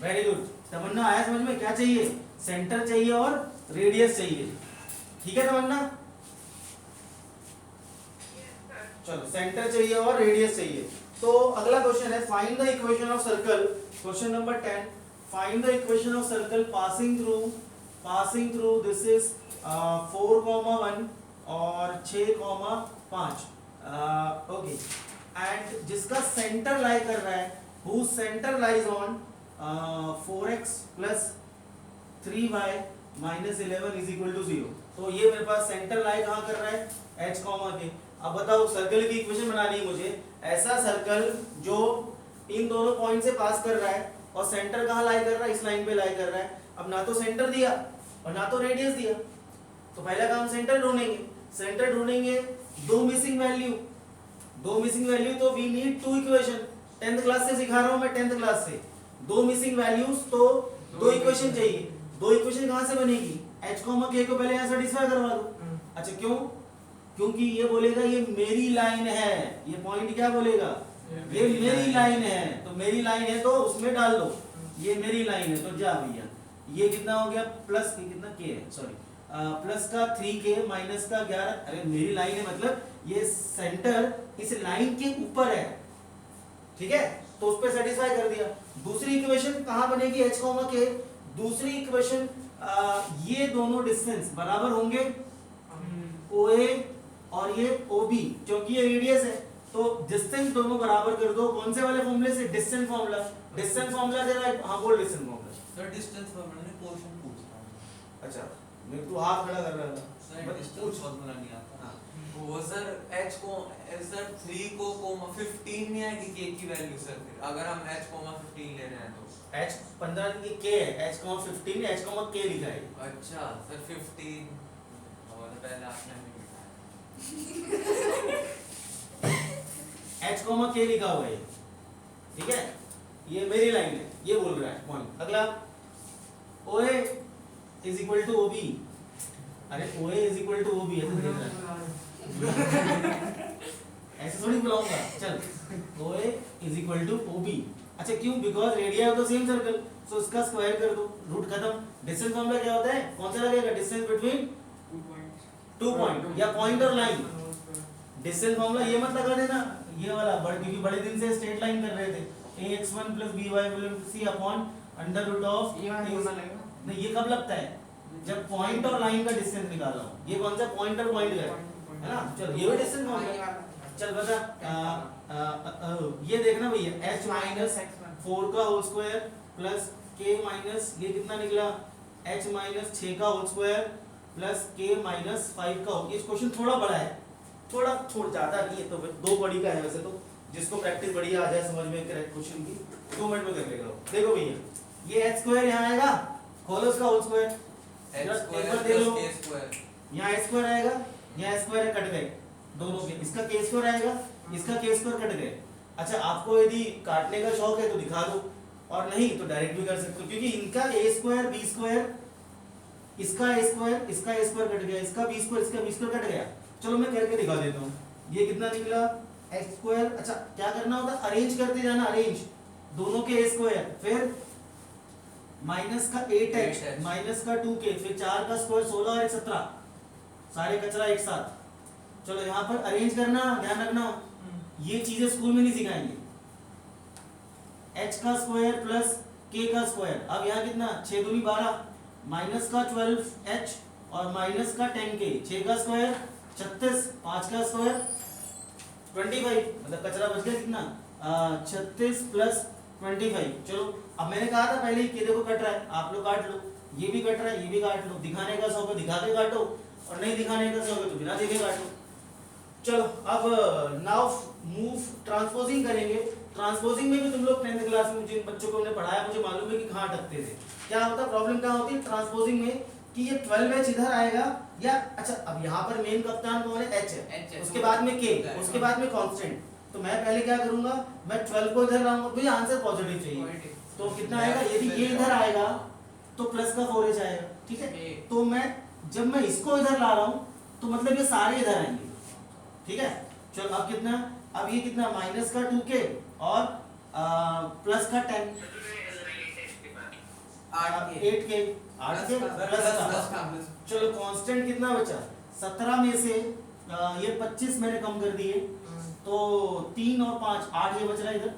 Very good. तमन्ना आया समझ में? क्या चाहिए? सेंटर चाहिए और रेडियस चाहिए। ठीक है तमन्ना? चलो सेंटर चाहिए और रेडियस चाहिए। तो अगला क्वेश्चन है find the equation of circle. Question number 10, find the equation of circle passing through this is 4,1 और 6,5। ओके, एंड जिसका सेंटर लाई कर रहा है, whose center lies on 4x plus 3y minus 11 is equal to 0। तो ये मेरे पास centre lie कहाँ कर रहा है? h कॉमा के। अब बताओ सर्कल की इक्वेशन बनानी है मुझे। ऐसा सर्कल जो इन दोनों पॉइंट से पास कर रहा है और सेंटर कहाँ लाई कर रहा है? इस लाइन पे लाई कर रहा है। अब ना तो सेंटर दिया और ना तो रेडियस दिया, तो पहला काम सेंटर ढूंढेंगे। सेंटर ढूंढेंगे, दो मिसिंग वैल्यू, तो we need two equation. 10th class से सिखा रहा हूं मैं, 10th क्लास से। दो मिसिंग वैल्यूज तो दो इक्वेशन चाहिए। दो इक्वेशन कहां से बनेगी? h k को पहले यहां सेटिस्फाई करवा दो। अच्छा क्यों? क्योंकि ये बोलेगा ये मेरी लाइन है। ये पॉइंट क्या बोलेगा? ये मेरी लाइन है। तो मेरी लाइन है तो उसमें डाल दो, ये मेरी लाइन है। तो जा भैया, ये कितना हो गया? प्लस कितना k है, सॉरी प्लस का 3k माइनस का 11। अरे मेरी लाइन है मतलब ये सेंटर इस लाइन के ऊपर है, ठीक है? तो उस पे सेटिस्फाई कर दिया। दूसरी इक्वेशन कहां बनेगी? h k। दूसरी इक्वेशन ये दोनों डिस्टेंस बराबर होंगे, OA और ये OB, क्योंकि ये रेडियस है। तो डिस्टेंस दोनों बराबर कर दो। कौन से वाले फॉर्मूले से? डिस्टेंस फॉर्मूला दे रहा है। हाँ बोल distance formula. Sir distance formula ने क्वेश्चन पूछा है। अच्छा मेरे को हाथ खड़ा कर रहा था। सर डिस्टेंस फॉर्मूला नहीं आता। हां वो सर h को सर 3 को 15 नहीं आएगी k की वैल्यू सर। फिर अगर हम h 15 ले रहे हैं तो h 15 की k है, h 15 h k लिखा है। अच्छा सर 15 और पहले आपने नहीं लिखा h k लिखा हुआ है, ठीक है? ये मेरी लाइन है, ये बोल रहा है पॉइंट। अगला OA is equal to OB। अरे OA is equal to OB ऐसे देख रहा है, ऐसे थोड़ी बुलाऊंगा। चल OA is equal to OB। अच्छा क्यों? Because radii of the same circle, so इसका स्क्वायर कर दो, रूट खत्म। डिस्टेंस फॉर्मूला क्या होता है? कौन सा लगेगा? डिस्टेंस बिटवीन 2 पॉइंट या पॉइंट और लाइन। डिस्टेंस फॉर्मूला ये मत लगा देना, ये वाला क्योंकि बड़े दिन से स्ट्रेट लाइन कर रहे थे। ax1 + by c upon under root of ये वाला होना लगेगा। नहीं, ये कब लगता है? जब पॉइंट और लाइन का डिस्टेंस निकाल रहा हूं। ये कौन सा? पॉइंट और पॉइंट का है ना? चल ये भी डिस्टेंस फॉर्मूला। चल बता, ये देखना भैया, h माइनस 4 का whole square plus k minus ये कितना निकला? h माइनस 6 का whole square plus k minus 5 का। ये क्वेश्चन थोड़ा बड़ा है, थोड़ा ज्यादा नहीं है, तो 2 बड़ी का है वैसे तो। जिसको प्रैक्टिस बढ़िया आ जाए समझ में करेक्ट क्वेश्चन की, 2 मिनट में कर लेगा वो। देखो भैया, ये h स्क्वायर यहाँ आएगा, खोलो उसका होल स्क्वायर, h स्क्वायर एक बार देख लो। k स्क्वायर यहाँ h स्क्वायर आएगा, यहाँ h स्क्वायर कट गए दोनों के। इसका k स्क्वायर आएगा, इसका k स्क्वायर कट गए। अच्छा आपको यदि काटने का शौक है तो दिखा दो, और नहीं तो डायरेक्ट भी कर सकते हो, क्योंकि इनका a स्क्वायर b स्क्वायर, इसका a स्क्वायर, इसका a स्क्वायर कट गया, इसका b स्क्वायर, इसका b स्क्वायर कट गया। चलो मैं करके दिखा देता हूँ। ये कितना निकला? x square. अच्छा क्या करना होता है? अरेंज करते जाना, अरेंज दोनों के a स्क्वायर, फिर माइनस का 8h माइनस का 2k, फिर 4 का स्क्वायर 16 और 17, सारे कचरा एक साथ। चलो यहाँ पर अरेंज करना, ध्यान रखना ये चीजें स्कूल में नहीं सिखाएंगे। h का स्क्वायर प्लस k का स्क्वायर। अब यहाँ कितना? 6 दूनी 12, माइनस का 12h और माइनस का 10k, 6 का स्क्वायर 36, 5 का स्क्वायर 25, मतलब कचरा बच गया कितना? 36 प्लस 25। चलो अब मैंने कहा था पहले कि देखो कट रहा है, आप लोग काट लो, ये भी कट रहा है, ये भी काट लो। दिखाने का शौक है दिखा के काटो, और नहीं दिखाने का शौक है तो बिना देखे काटो। चलो अब नाउ मूव ट्रांसपोजिंग करेंगे। ट्रांसपोजिंग में भी तुम लोग 10th क्लास में जिन बच्चों को हमने पढ़ाया मुझे मालूम है कि कहाँ अटकते थे। क्या होता है प्रॉब्लम? क्या होती है ट्रांसपोजिंग में कि ये 12h इधर आएगा, या अच्छा अब यहाँ पर मेन कप्तान कौन है? h है, उसके बाद में k, उसके बाद में कांस्टेंट। तो मैं पहले क्या करूंगा? मैं 12 को इधर लाऊंगा, भैया आंसर पॉजिटिव चाहिए, तो कितना आएगा? यदि ये इधर आएगा तो प्लस का 4h आएगा, ठीक है? तो मैं जब मैं इसको इधर ला रहा हूँ तो मतलब ये सारे इधर आएंगे, ठीक है? चलो अब कितना? अब ये कितना? माइनस का 2k और प्लस का 10। 8k 8k प्लस का। चलो कांस्टेंट कितना बचा 17 में से ये 25 मैंने कम कर दिए तो 3 और 5 8 ये बच रहा है इधर,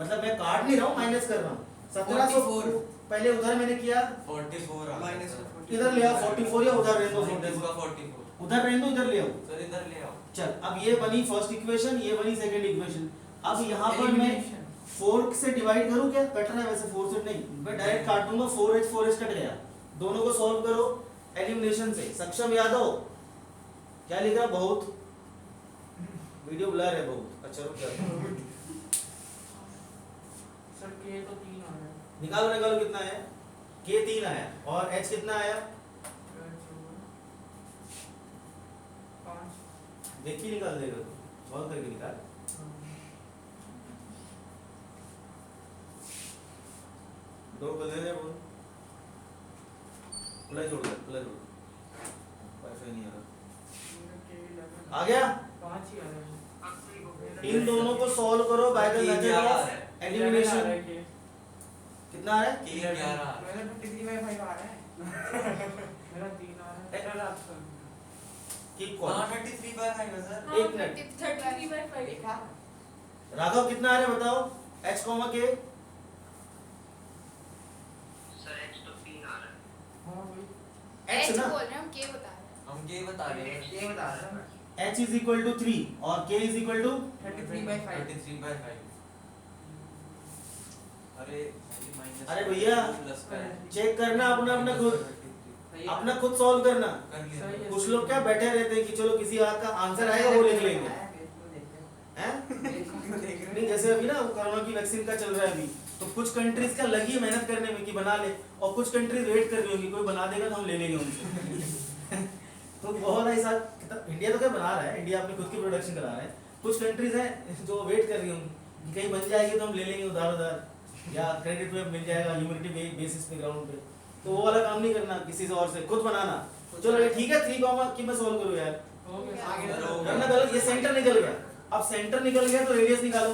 मतलब मैं काट नहीं रहा हूँ माइनस कर रहा हूँ 1700 पहले उधर मैंने किया 44 माइनस इधर ले आओ 44 या उधर रहने दो 44 44 उधर रहने दो इधर ले आओ। सर इधर ले आओ। चल अब ये बनी फर्स्ट इक्वेशन ये बनी सेकंड इक्वेशन। अब यहाँ पर मैं 4 से डिवाइड करूँ क्या कट रहा है वैसे 4 से नहीं मैं डायरेक्ट काट दूंगा 4h कट गया। दोनों को सॉल्व करो एलिमिनेशन से। सक्षम यादव क्या लिख रहा बहुत वीडियो ब्लर है बहुत अच्छा रुक जाओ सर के तो 3 आ रहा है निकालो निकालो कितना है k 3 आया और h कितना आया 5 देख के निकाल देगा तू सॉल्व करके निकाल। दो बदले दे बोल प्लस जोड़ दे प्लस जोड़ वाईफाई नहीं आ रहा आ गया। 5 ही आ रहा है इन दोनों को सॉल्व करो by the method of elimination. कितना आ रहा है k 11 मेरा 23/5 आ रहा है मेरा 3 आ रहा है सर आप कीप हां कॉल 33/5 है सर। एक मिनट 33/5 देखा राघव कितना आ रहा है बताओ h k हां वही x H ना बोल रहे हैं हम K बता रहे हैं। हम k बता रहे हैं। ये बता रहा हूं h is equal to 3 और k is equal to 33/5 33/5 अरे माइनस अरे भैया, प्लस का है। चेक करना अपना अपना खुद सही है। अपना खुद सॉल्व करना। कर लिया सही है। कुछ लोग क्या बैठे रहते हैं कि चलो किसी का आंसर आएगा वो लिख लेंगे हैं नहीं जैसे अभी ना कोरोना की वैक्सीन का चल रहा है अभी तो कुछ कंट्रीज का लगी है मेहनत करने में कि बना ले और कुछ कंट्रीज वेट कर रही होंगी कोई बना देगा तो हम ले लेंगे उनसे तो बहुत ऐसा इंडिया तो क्या बना रहा है इंडिया अपनी खुद की प्रोडक्शन करा रहा है कुछ कंट्रीज हैं जो वेट कर रही होंगी कि कहीं बन जाएगी तो हम ले लेंगे उधार उधार या क्रेडिट पे मिल जाएगा ह्यूमैनिटी बेसिस पे ग्राउंड पे तो वो वाला काम नहीं करना किसी से और से खुद बनाना। चलो ये ठीक है 3 कॉमा की मैं सॉल्व करूँ यार हो गया आगे चलो। करना गलत ये सेंटर निकल गया। अब सेंटर निकल गया तो रेडियस निकालो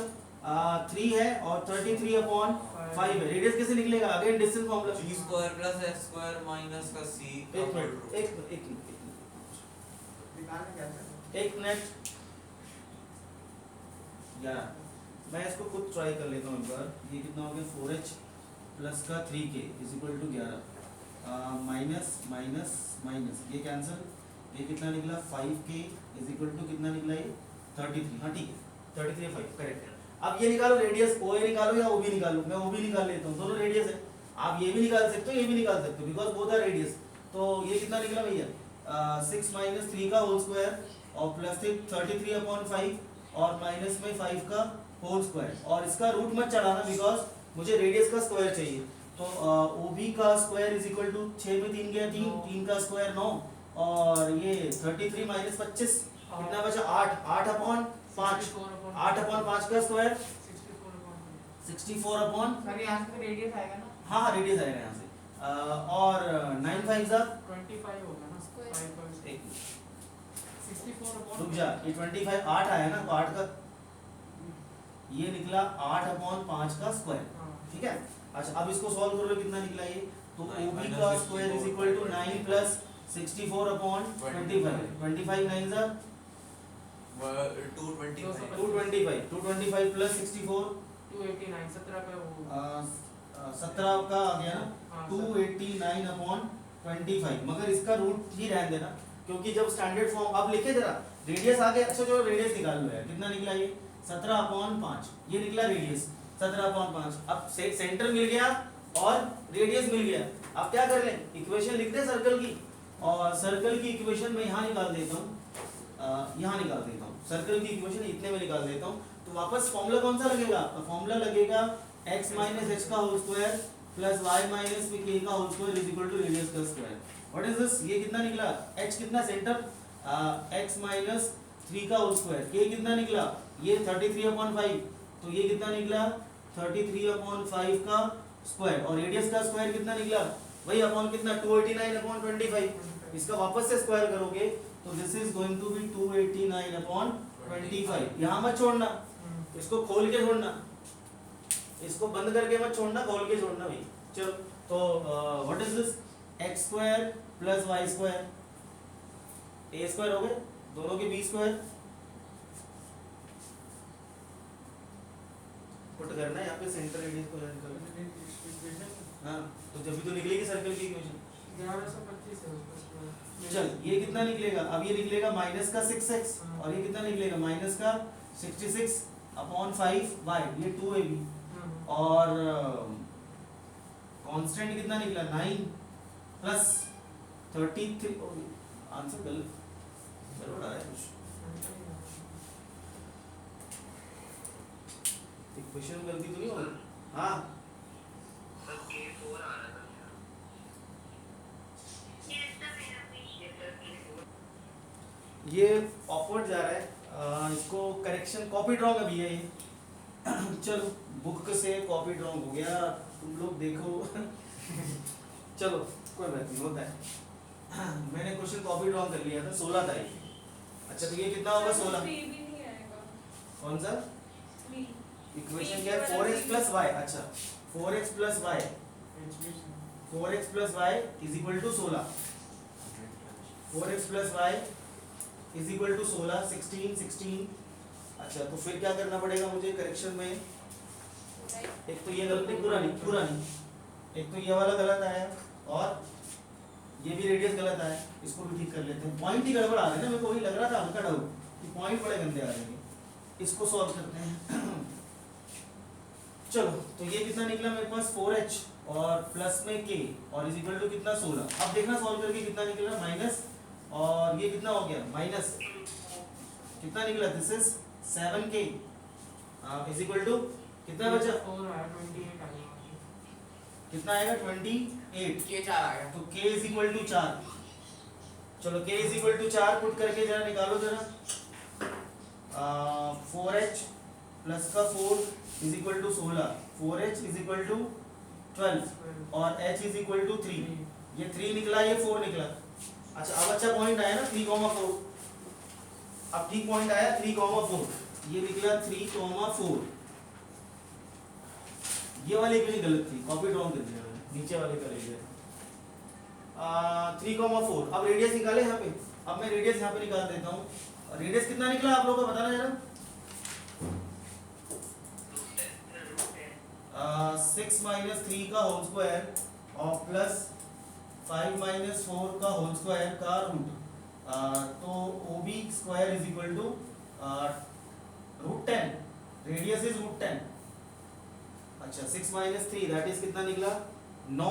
3 है और 33/5 है रेडियस कैसे निकलेगा again distance formula g square plus h square minus का c का एक होल मिनट रूट। एक निकालना क्या सर एक मिनट यार मैं इसको खुद ट्राई कर लेता हूँ एक बार। ये कितना हो गया 4h प्लस का 3k is equal to 11 minus minus minus ये कैंसिल ये कितना निकला 5k इज इक्वल टू कितना निकला ये 33 हाँ ठीक है 33/5 करेक्ट। अब ये निकालो रेडियस OA निकालो या OB निकालो मैं OB निकाल लेता हूँ दोनों रेडियस है आप ये भी निकाल सकते हो ये भी निकाल सकते हो बिकॉज बोथ आर रेडियस। तो ये कितना निकला भैया 6 - 3 का होल स्क्वायर और प्लस 33/5 और माइनस में 5 का होल स्क्वायर और इसका रूट मत चढ़ाना बिकॉज मुझे रेडियस का स्क्वायर चाहिए। तो OB का स्क्वायर इज इक्वल टू 6 में 3 गया 3 3 का स्क्वायर 9 और ये 33 - 25 कितना बचा 8/5 8/5 का स्क्वायर 64/। सर यहाँ से रेडियस आएगा ना हाँ हाँ रेडियस आएगा यहाँ से और 9 × 5 25 होगा ना Square. 5 एक 64 रुक जा ये 25 8 आया ना तो 8 का ये निकला 8/5 का स्क्वायर ठीक है। अच्छा अब इसको सॉल्व करोगे कितना निकला ये तो 9 OB minus का 64 square is equal to 9 plus 64/25 25 9 जा 225 225 प्लस 64 289 17 का वो 17 का आ गया ना हाँ, 289/25 मगर इसका रूट ही रहने देना क्योंकि जब स्टैंडर्ड फॉर्म अब लिखे जरा रेडियस आ गया। अच्छा चलो रेडियस निकाल लो यार कितना निकला ये 17/5 ये निकला रेडियस 17/5। अब सेंटर मिल गया और रेडियस मिल गया। अब क्या कर लें इक्वेशन लिख दें सर्कल की और सर्कल की इक्वेशन मैं यहाँ निकाल देता हूँ यहाँ निकाल देता हूँ सर्कल की इक्वेशन इतने में निकाल देता हूँ। तो वापस फॉर्मूला कौन सा लगेगा फॉर्मूला लगेगा x - h का whole square plus y - k का whole square is equal to radius का स्क्वायर। व्हाट इज दिस ये कितना निकला h कितना सेंटर x - 3 का होल स्क्वायर k कितना निकला ये 33/5 तो ये कितना निकला 33/5 का स्क्वायर और रेडियस का स्क्वायर कितना निकला वही अपॉन कितना 289/25 इसका वापस से स्क्वायर करोगे तो this is going to be 289/25 यहाँ मत छोड़ना इसको खोल के छोड़ना इसको बंद करके मत छोड़ना खोल के छोड़ना भाई चलो तो what is this X square plus Y square A square हो गए दोनों के बी स्क्वायर पुट करना है यहाँ पे सेंटर रेडियस को लेकर हाँ तो जब भी तो निकलेगी सर्कल की इक्वेशन 1125 है उसका स्क्वायर। चल ये कितना निकलेगा अब ये निकलेगा माइनस का 6x और ये कितना निकलेगा माइनस का 66 अपॉन 5y ये 2ab और कांस्टेंट कितना निकला 9 प्लस 33 आंसर गलत गड़बड़ आया कुछ इक्वेशन में गलती तो नहीं होगी हाँ ये ऑकवर्ड जा रहा है इसको करेक्शन कॉपी ड्रॉ का भी है ये चलो बुक से कॉपी ड्रॉ हो गया तुम लोग देखो चलो कोई बात नहीं होता है मैंने क्वेश्चन कॉपी ड्रॉ कर लिया था 16 तारीख अच्छा तो ये कितना होगा 16 भी नहीं आएगा कौन सा 3 इक्वेशन क्या है 4x plus y अच्छा 4x plus y 4x plus y is equal to 16 4x plus y is equal to 16 16 16 अच्छा तो फिर क्या करना पड़ेगा मुझे करेक्शन में एक तो ये गलत नहीं पूरा नहीं एक तो ये वाला गलत आया और ये भी रेडियस गलत आया इसको भी ठीक कर लेते हैं पॉइंट ही गड़बड़ आ रहे हैं ना मेरे को वही लग रहा था हल्का डाउट कि पॉइंट बड़े गंदे आ रहे हैं इसको सॉल्व करते हैं चलो तो ये कितना निकला मेरे पास 4h और प्लस में k और इज इक्वल टू कितना 16 अब देखना सॉल्व करके कितना निकला माइनस और ये कितना हो गया माइनस कितना निकला this is 7k is equal to कितना बचा 4 आया 28 आ गया कितना आएगा 28 ये 4 आ गया तो k इज इक्वल टू 4 चलो k is equal to 4 put करके जरा निकालो जरा 4h प्लस का 4 is equal to 16 4h is equal to 12 और h इज इक्वल टू 3 ये 3 निकला ये 4 निकला अच्छा अब अच्छा पॉइंट आया ना 3,4 अब ठीक पॉइंट आया 3,4 ये निकला 3,4 ये वाली इक्वेशन गलत थी कॉपी ड्रॉ कर दिया मैंने नीचे वाले का ले लिया 3,4 अब रेडियस निकाले यहाँ पे अब मैं रेडियस यहाँ पे निकाल देता हूँ रेडियस कितना निकला आप लोगों को बताना जरा 6 माइनस 3 का होल स्क्वायर और प्लस 5 माइनस 4 का होल स्क्वायर का रूट तो OB square is equal to √10 radius is √10 अच्छा 6 माइनस 3 दैट इज कितना निकला 9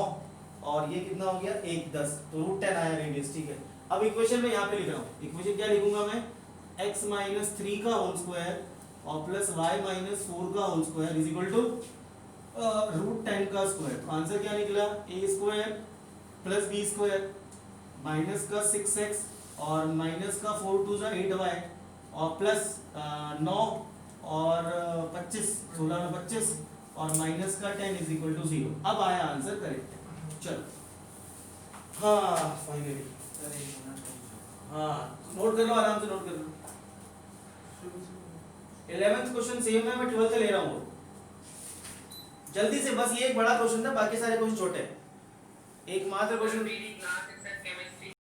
और ये कितना हो गया 1 10 तो √10 आया रेडियस ठीक है अब इक्वेशन में यहाँ पे लिख रहा हूँ इक्वेशन क्या लिखूंगा मैं x माइनस 3 का होल स्क्वायर और प्लस y माइनस 4 का whole square is equal to √10 का स्क्वायर तो आंसर क्या निकला a square plus b square minus का 6x और माइनस का 4 2 8y और प्लस 9 और 25 16 में 25 और माइनस का 10 इज इक्वल टू 0 अब आया आंसर करेक्ट चलो हाँ फाइनली हाँ नोट कर लो आराम से नोट कर लो 11th क्वेश्चन सेम है मैं 12th ले रहा हूँ जल्दी से बस ये एक बड़ा क्वेश्चन था बाकी सारे क्वेश्चन छोटे हैं एक मात्र क्वेश्चन